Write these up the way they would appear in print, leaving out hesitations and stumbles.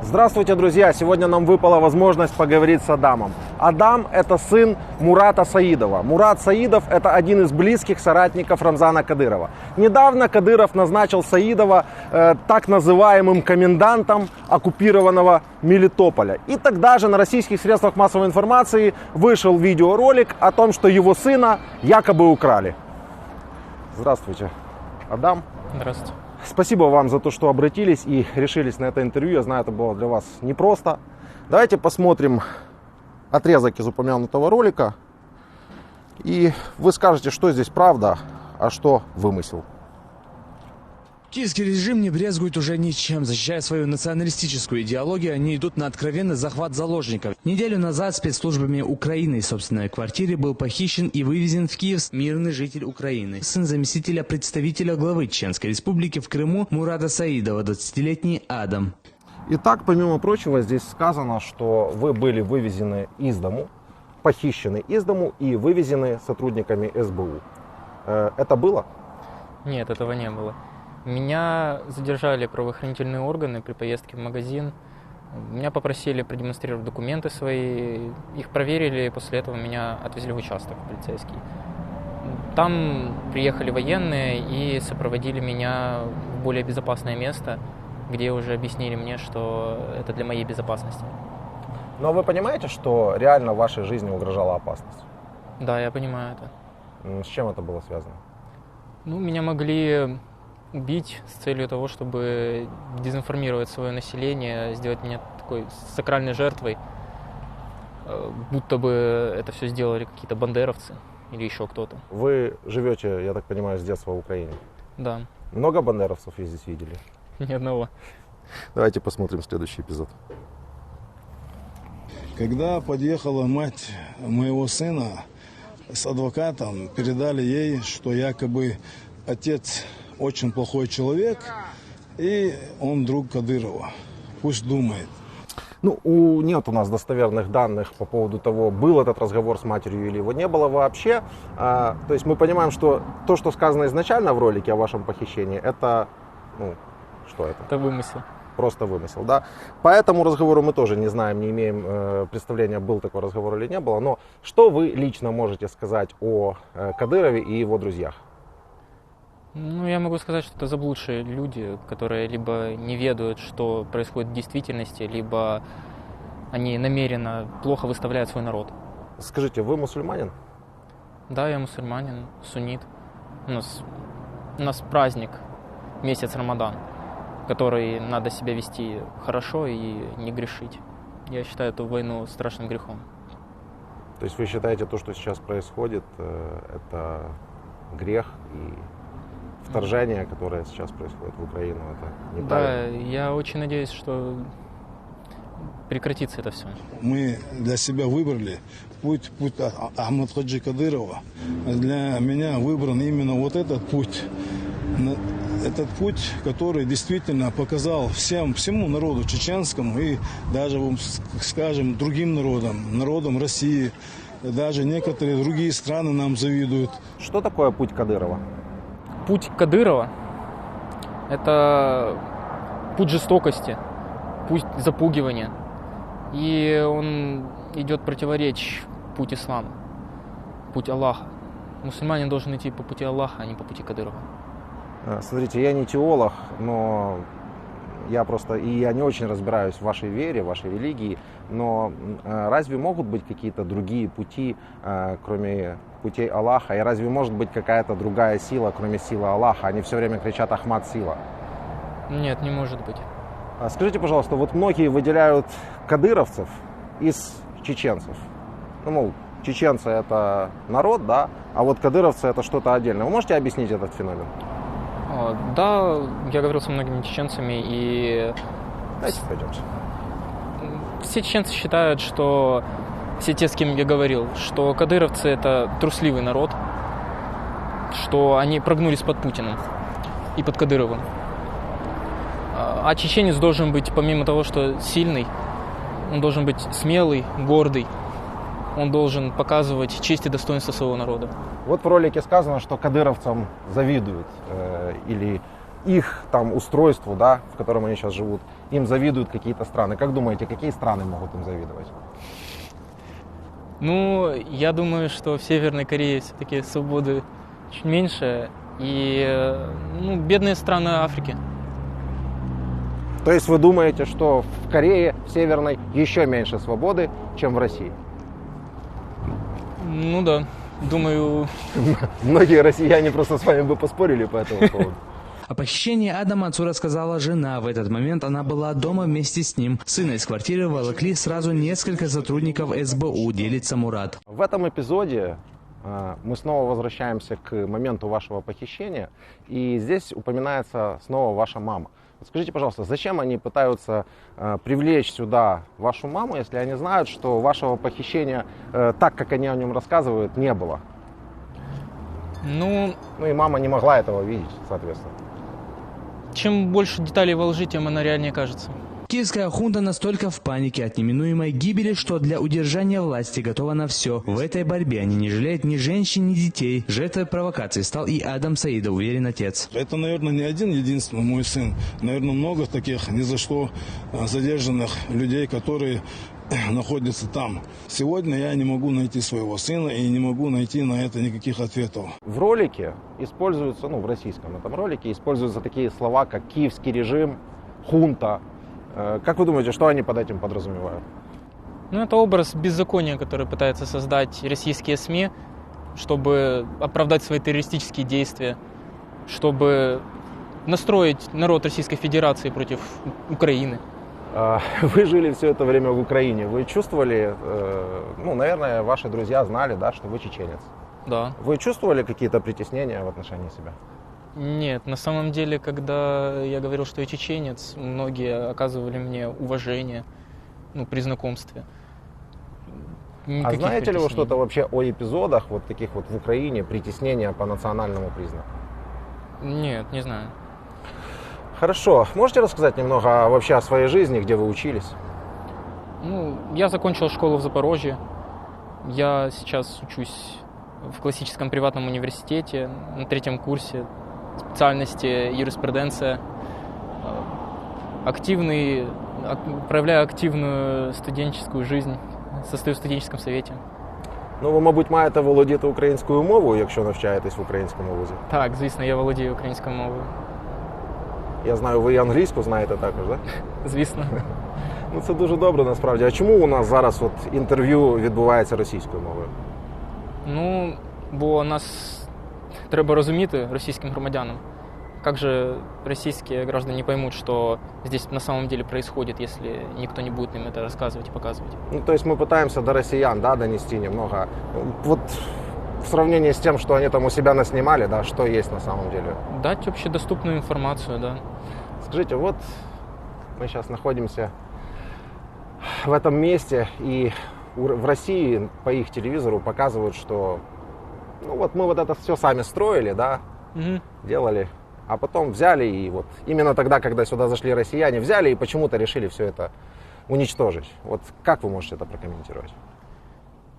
Здравствуйте, друзья! Сегодня нам выпала возможность поговорить с Адамом. Адам – это сын Мурата Саидова. Мурат Саидов – это один из близких соратников Рамзана Кадырова. Недавно Кадыров назначил Саидова так называемым комендантом оккупированного Мелитополя. И тогда же на российских средствах массовой информации вышел видеоролик о том, что его сына якобы украли. Здравствуйте, Адам. Здравствуйте. Спасибо вам за то, что обратились и решились на это интервью. Я знаю, это было для вас непросто. Давайте посмотрим отрезок из упомянутого ролика. И вы скажете, что здесь правда, а что вымысел. Киевский режим не брезгует уже ничем. Защищая свою националистическую идеологию, они идут на откровенный захват заложников. Неделю назад спецслужбами Украины из собственной квартиры был похищен и вывезен в Киев мирный житель Украины. Сын заместителя представителя главы Чеченской республики в Крыму Мурата Саидова, 20-летний Адам. Итак, помимо прочего, здесь сказано, что вы были вывезены из дому, похищены из дому и вывезены сотрудниками СБУ. Это было? Нет, этого не было. Меня задержали правоохранительные органы при поездке в магазин. Меня попросили продемонстрировать документы свои. Их проверили, и после этого меня отвезли в участок полицейский. Там приехали военные и сопроводили меня в более безопасное место, где уже объяснили мне, что это для моей безопасности. Но вы понимаете, что реально вашей жизни угрожала опасность? Да, я понимаю это. С чем это было связано? Меня могли убить с целью того, чтобы дезинформировать свое население, сделать меня такой сакральной жертвой, будто бы это все сделали какие-то бандеровцы или еще кто-то. Вы живете, я так понимаю, с детства в Украине? Да. Много бандеровцев вы здесь видели? Ни одного. Давайте посмотрим следующий эпизод. Когда подъехала мать моего сына с адвокатом, передали ей, что якобы отец очень плохой человек, и он друг Кадырова. Пусть думает. Нет у нас достоверных данных по поводу того, был этот разговор с матерью или его не было вообще. То есть мы понимаем, что то, что сказано изначально в ролике о вашем похищении, это, что это? Это вымысел. Просто вымысел, да. По этому разговору мы тоже не знаем, не имеем представления, был такой разговор или не было. Но что вы лично можете сказать о Кадырове и его друзьях? Я могу сказать, что это заблудшие люди, которые либо не ведают, что происходит в действительности, либо они намеренно плохо выставляют свой народ. Скажите, вы мусульманин? Да, я мусульманин, суннит. У нас праздник, месяц Рамадан, который надо себя вести хорошо и не грешить. Я считаю эту войну страшным грехом. То есть вы считаете, то, что сейчас происходит, это грех и вторжение, которое сейчас происходит в Украину, это неправильно? Да, я очень надеюсь, что прекратится это все. Мы для себя выбрали путь Ахмад Хаджи Кадырова. Для меня выбран именно вот этот путь. Этот путь, который действительно показал всему народу чеченскому и даже, скажем, другим народам России, даже некоторые другие страны нам завидуют. Что такое путь Кадырова? Путь Кадырова – это путь жестокости, путь запугивания. И он идет противоречь путь ислама, путь Аллаха. Мусульманин должен идти по пути Аллаха, а не по пути Кадырова. Смотрите, я не теолог, но я не очень разбираюсь в вашей вере, в вашей религии, но разве могут быть какие-то другие пути, кроме путей Аллаха? И разве может быть какая-то другая сила, кроме силы Аллаха? Они все время кричат «Ахмад, сила». Нет, не может быть. Скажите, пожалуйста, вот многие выделяют кадыровцев из чеченцев. Чеченцы это народ, да, а вот кадыровцы это что-то отдельное. Вы можете объяснить этот феномен? Да, я говорил со многими чеченцами, и Давайте пойдемте. Все чеченцы считают, что все те, с кем я говорил, что кадыровцы это трусливый народ, что они прогнулись под Путиным и под Кадыровым. А чеченец должен быть, помимо того, что сильный, он должен быть смелый, гордый. Он должен показывать честь и достоинство своего народа. Вот в ролике сказано, что кадыровцам завидуют или их там устройству, да, в котором они сейчас живут, им завидуют какие-то страны. Как думаете, какие страны могут им завидовать? Ну, я думаю, что в Северной Корее все-таки свободы чуть меньше, и ну, бедные страны Африки. То есть вы думаете, что в Корее, в Северной, еще меньше свободы, чем в России? Ну да, думаю, Многие россияне просто с вами бы поспорили по этому поводу. О похищении Адама отцу рассказала жена. В этот момент она была дома вместе с ним. Сына из квартиры волокли сразу несколько сотрудников СБУ, делится Мурат. В этом эпизоде мы снова возвращаемся к моменту вашего похищения, и здесь упоминается снова ваша мама. Вот скажите, пожалуйста, зачем они пытаются привлечь сюда вашу маму, если они знают, что вашего похищения, так как они о нем рассказывают, не было? ну, Ну и мама не могла этого видеть, соответственно. чем больше деталей во лжи, тем она реальнее кажется. Киевская хунта настолько в панике от неминуемой гибели, что для удержания власти готова на все. В этой борьбе они не жалеют ни женщин, ни детей. Жертвой провокации стал и Адам Саидов, уверен отец. Это, наверное, не один единственный мой сын. Наверное, много таких ни за что задержанных людей, которые находятся там. Сегодня я не могу найти своего сына и не могу найти на это никаких ответов. В ролике используются, в российском этом ролике используются такие слова, как киевский режим, хунта. Как вы думаете, что они под этим подразумевают? Ну, это образ беззакония, который пытаются создать российские СМИ, чтобы оправдать свои террористические действия, чтобы настроить народ Российской Федерации против Украины. Вы жили все это время в Украине. Вы чувствовали, наверное, ваши друзья знали, да, что вы чеченец. Да. Вы чувствовали какие-то притеснения в отношении себя? Нет, на самом деле, когда я говорил, что я чеченец, многие оказывали мне уважение, при знакомстве. А знаете ли вы что-то вообще о эпизодах вот таких вот в Украине, притеснения по национальному признаку? Нет, не знаю. Хорошо. Можете рассказать немного вообще о своей жизни, где вы учились? Я закончил школу в Запорожье. Я сейчас учусь в классическом приватном университете на 3-м курсе специальности юриспруденция. Проявляю активную студенческую жизнь, состою в студенческом совете. Ви, мабуть, маєте володіти українською мовою, якщо навчаєтесь в українському вузі. Так, звісно, я володію українською мовою. Я знаю, ви і англійську знаєте також, так? Звісно. Це дуже добре, насправді. А чому у нас зараз інтерв'ю відбувається російською мовою? Бо нас треба розуміти російським громадянам. Как же российские граждане не поймут, что здесь на самом деле происходит, если никто не будет им это рассказывать и показывать? То есть мы пытаемся до россиян, донести немного. Вот в сравнении с тем, что они там у себя наснимали, что есть на самом деле. Дать общедоступную информацию, да. Скажите, вот мы сейчас находимся в этом месте, и в России по их телевизору показывают, что мы вот это все сами строили, делали, а потом взяли и именно тогда, когда сюда зашли россияне, взяли и почему-то решили все это уничтожить. Вот как вы можете это прокомментировать?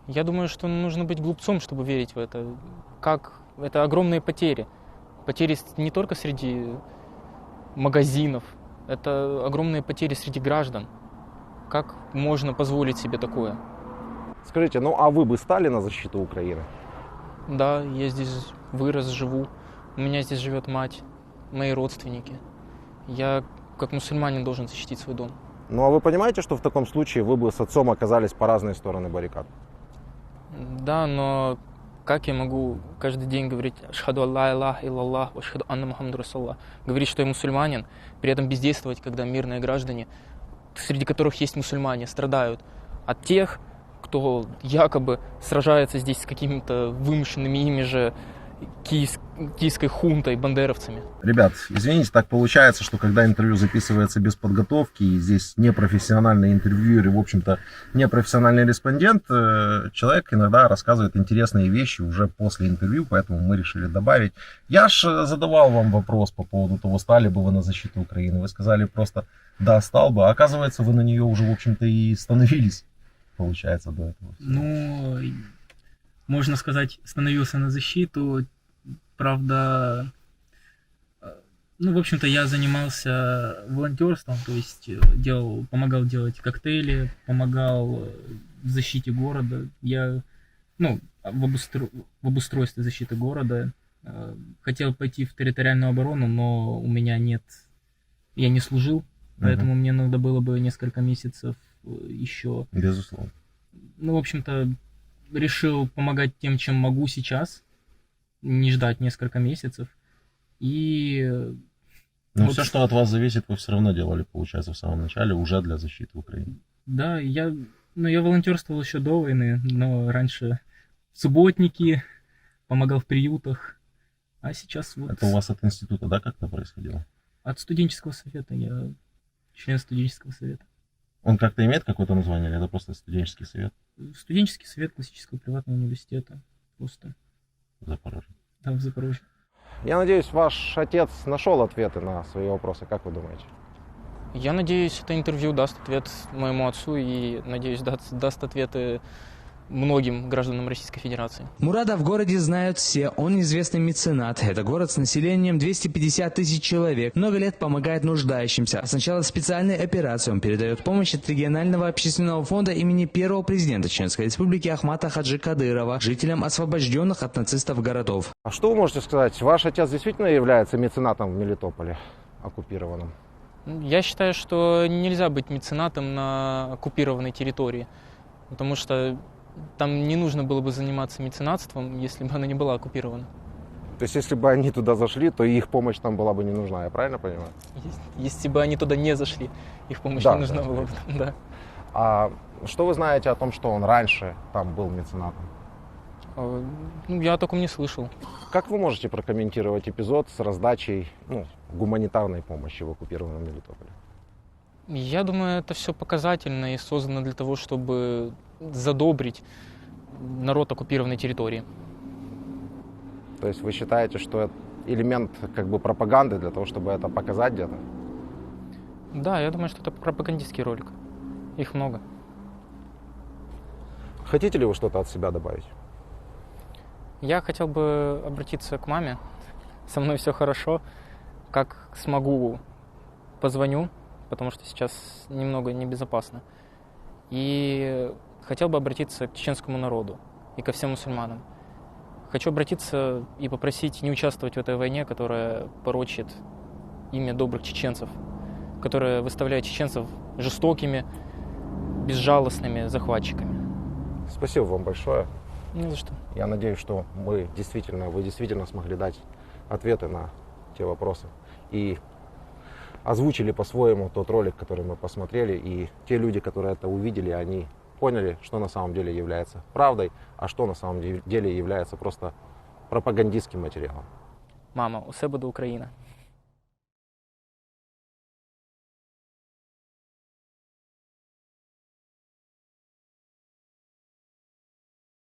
Я думаю, что нужно быть глупцом, чтобы верить в это. Это огромные потери. Потери не только среди магазинов, это огромные потери среди граждан. Как можно позволить себе такое? Скажите, а вы бы стали на защиту Украины? Да, я здесь вырос, живу. У меня здесь живет мать, мои родственники. Я, как мусульманин, должен защитить свой дом. А вы понимаете, что в таком случае вы бы с отцом оказались по разные стороны баррикад? Да, но как я могу каждый день говорить «Ашхаду алла илляха илляллах, ва ашхаду анна Мухаммаду расулуллах», говорить, что я мусульманин, при этом бездействовать, когда мирные граждане, среди которых есть мусульмане, страдают от тех, кто якобы сражается здесь с какими-то вымышленными ими же киевской хунтой, бандеровцами. Ребят, извините, так получается, что когда интервью записывается без подготовки, и здесь непрофессиональный интервьюер и, в общем-то, непрофессиональный респондент, человек иногда рассказывает интересные вещи уже после интервью, поэтому мы решили добавить. Я ж задавал вам вопрос по поводу того, стали бы вы на защиту Украины. Вы сказали просто «да, стал бы», а оказывается, вы на нее уже, в общем-то, и становились, получается, до этого. Можно сказать, становился на защиту. Правда, Ну, в общем-то, я занимался волонтерством, то есть помогал делать коктейли, помогал в защите города. Я, ну, в обустройстве защиты города. Хотел пойти в территориальную оборону, но у меня нет... Я не служил, поэтому мне надо было бы несколько месяцев еще. Безусловно. Ну, в общем-то, решил помогать тем, чем могу сейчас, не ждать несколько месяцев. И... Но вот, все, что от вас зависит, вы все равно делали, получается, в самом начале, уже для защиты Украины. да, я волонтерствовал еще до войны, но раньше в субботники, помогал в приютах, а сейчас вот Это у вас от института, да, как-то происходило? от студенческого совета, я член студенческого совета. Он как-то имеет какое-то название, или это просто студенческий совет Студенческий совет классического приватного университета, просто, в Запорожье? да, в Запорожье. Я надеюсь, ваш отец нашел ответы на свои вопросы. Как вы думаете? Я надеюсь, это интервью даст ответ моему отцу и, надеюсь, даст ответы многим гражданам Российской Федерации. Мурада в городе знают все, он известный меценат. Это город с населением 250 тысяч человек. Много лет помогает нуждающимся. А с начала специальной операции он передает помощь от регионального общественного фонда имени первого президента Чеченской Республики Ахмата Хаджи Кадырова жителям освобожденных от нацистов городов. А что вы можете сказать? Ваш отец действительно является меценатом в Мелитополе, оккупированном? Я считаю, что нельзя быть меценатом на оккупированной территории, потому что там не нужно было бы заниматься меценатством, если бы она не была оккупирована. То есть, если бы они туда зашли, то их помощь там была бы не нужна, я правильно понимаю? Если бы они туда не зашли, их помощь Да, не нужна да, была бы. Да. А что вы знаете о том, что он раньше там был меценатом? Ну, я о таком не слышал. Как вы можете прокомментировать эпизод с раздачей гуманитарной помощи в оккупированном Мелитополе? Я думаю, это все показательно и создано для того, чтобы задобрить народ оккупированной территории. То есть вы считаете, что это элемент как бы пропаганды для того, чтобы это показать где-то? Да, я думаю, что это пропагандистский ролик. Их много. Хотите ли вы что-то от себя добавить? Я хотел бы обратиться к маме. Со мной все хорошо. Как смогу, позвоню, потому что сейчас немного небезопасно. И хотел бы обратиться к чеченскому народу и ко всем мусульманам. Хочу обратиться и попросить не участвовать в этой войне, которая порочит имя добрых чеченцев, которая выставляет чеченцев жестокими, безжалостными захватчиками. Спасибо вам большое. Не за что. Я надеюсь, что вы действительно смогли дать ответы на те вопросы и озвучили по-своему тот ролик, который мы посмотрели, и те люди, которые это увидели, они поняли, что на самом деле является правдой, а что на самом деле является просто пропагандистским материалом. Мама, усе буде Україна.